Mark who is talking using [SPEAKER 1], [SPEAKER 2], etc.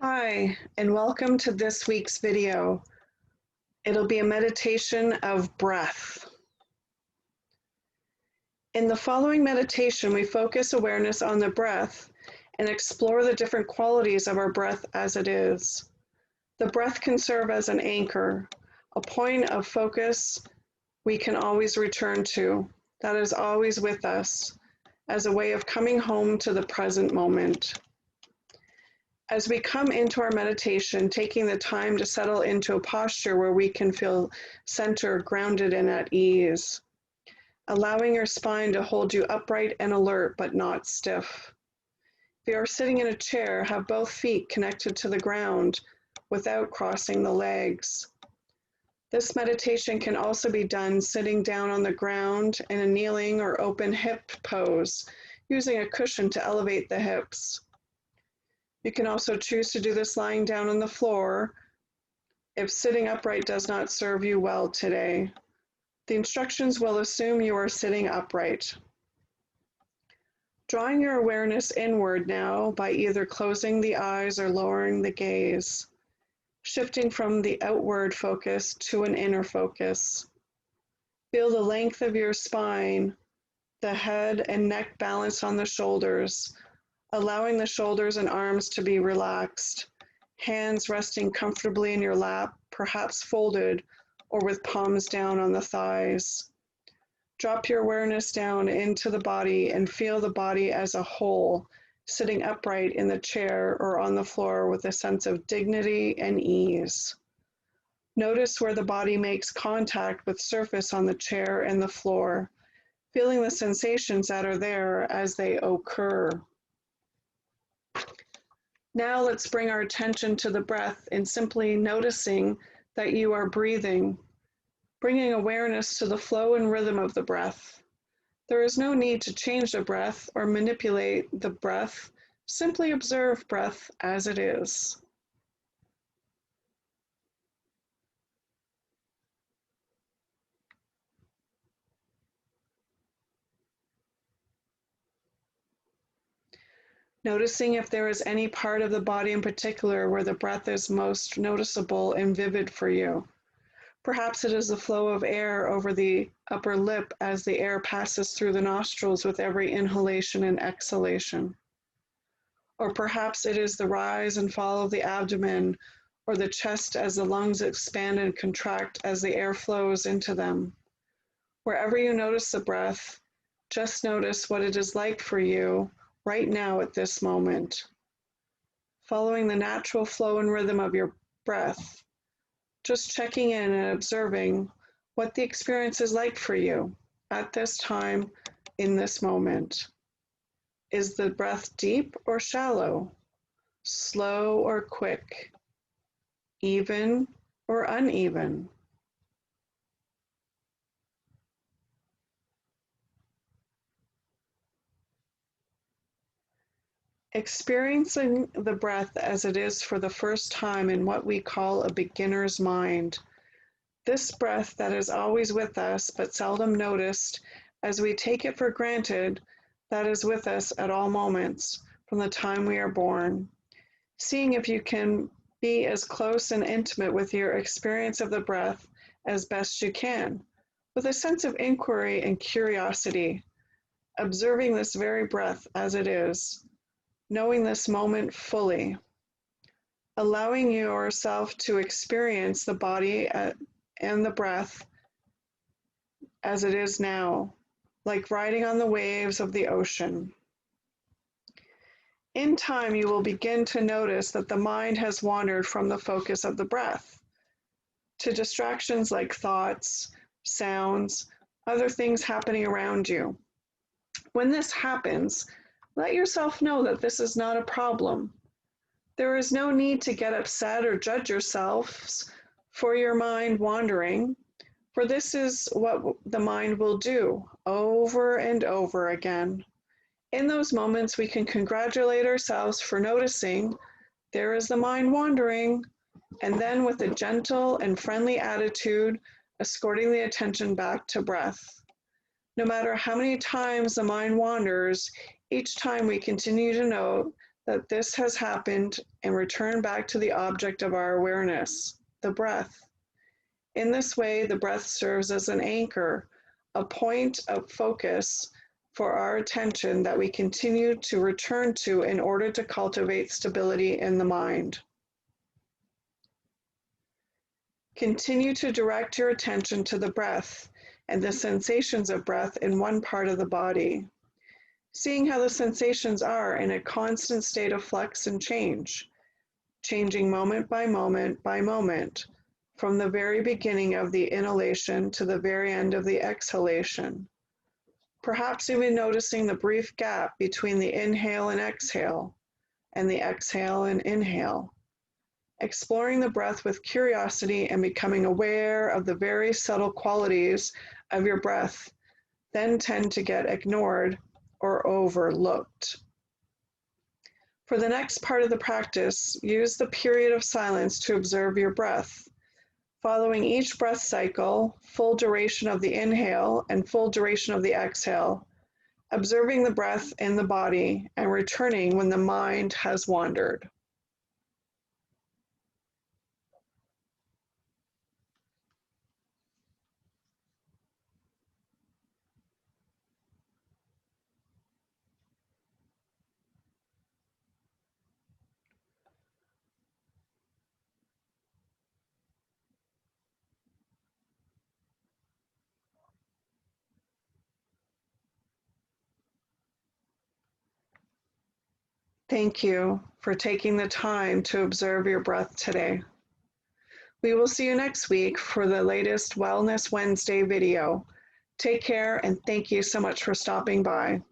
[SPEAKER 1] Hi, and welcome to this week's video. It'll be a meditation of breath. In the following meditation, we focus awareness on the breath and explore the different qualities of our breath as it is. The breath can serve as an anchor, a point of focus we can always return to, that is always with us, as a way of coming home to the present moment. As we come into our meditation, taking the time to settle into a posture where we can feel centered, grounded, and at ease, allowing your spine to hold you upright and alert, but not stiff. If you are sitting in a chair, have both feet connected to the ground without crossing the legs. This meditation can also be done sitting down on the ground in a kneeling or open hip pose, using a cushion to elevate the hips. You can also choose to do this lying down on the floor if sitting upright does not serve you well today. The instructions will assume you are sitting upright. Drawing your awareness inward now by either closing the eyes or lowering the gaze, shifting from the outward focus to an inner focus. Feel the length of your spine, the head and neck balance on the shoulders, allowing the shoulders and arms to be relaxed, hands resting comfortably in your lap, perhaps folded or with palms down on the thighs. Drop your awareness down into the body and feel the body as a whole, sitting upright in the chair or on the floor with a sense of dignity and ease. Notice where the body makes contact with surface on the chair and the floor, feeling the sensations that are there as they occur. Now let's bring our attention to the breath and simply noticing that you are breathing, bringing awareness to the flow and rhythm of the breath. There is no need to change the breath or manipulate the breath. Simply observe breath as it is. Noticing if there is any part of the body in particular where the breath is most noticeable and vivid for you. Perhaps it is the flow of air over the upper lip as the air passes through the nostrils with every inhalation and exhalation. Or perhaps it is the rise and fall of the abdomen or the chest as the lungs expand and contract as the air flows into them. Wherever you notice the breath, just notice what it is like for you right now at this moment. Following the natural flow and rhythm of your breath, just checking in and observing what the experience is like for you at this time in this moment. Is the breath deep or shallow, slow or quick, even or uneven? Experiencing the breath as it is for the first time in what we call a beginner's mind. This breath that is always with us but seldom noticed as we take it for granted, that is with us at all moments from the time we are born. Seeing if you can be as close and intimate with your experience of the breath as best you can, with a sense of inquiry and curiosity, observing this very breath as it is, knowing this moment fully, allowing yourself to experience the body and the breath as it is now, like riding on the waves of the ocean. In time, you will begin to notice that the mind has wandered from the focus of the breath to distractions like thoughts, sounds, other things happening around you. When this happens, let yourself know that this is not a problem. There is no need to get upset or judge yourselves for your mind wandering, for this is what the mind will do over and over again. In those moments, we can congratulate ourselves for noticing there is the mind wandering, and then with a gentle and friendly attitude, escorting the attention back to breath. No matter how many times the mind wanders, each time we continue to note that this has happened and return back to the object of our awareness, the breath. In this way, the breath serves as an anchor, a point of focus for our attention that we continue to return to in order to cultivate stability in the mind. Continue to direct your attention to the breath and the sensations of breath in one part of the body, seeing how the sensations are in a constant state of flux and change, changing moment by moment by moment, from the very beginning of the inhalation to the very end of the exhalation. Perhaps even noticing the brief gap between the inhale and exhale, and the exhale and inhale. Exploring the breath with curiosity and becoming aware of the very subtle qualities of your breath then tend to get ignored or overlooked. For the next part of the practice, use the period of silence to observe your breath. Following each breath cycle, full duration of the inhale and full duration of the exhale, observing the breath in the body and returning when the mind has wandered. Thank you for taking the time to observe your breath today. We will see you next week for the latest Wellness Wednesday video. Take care and thank you so much for stopping by.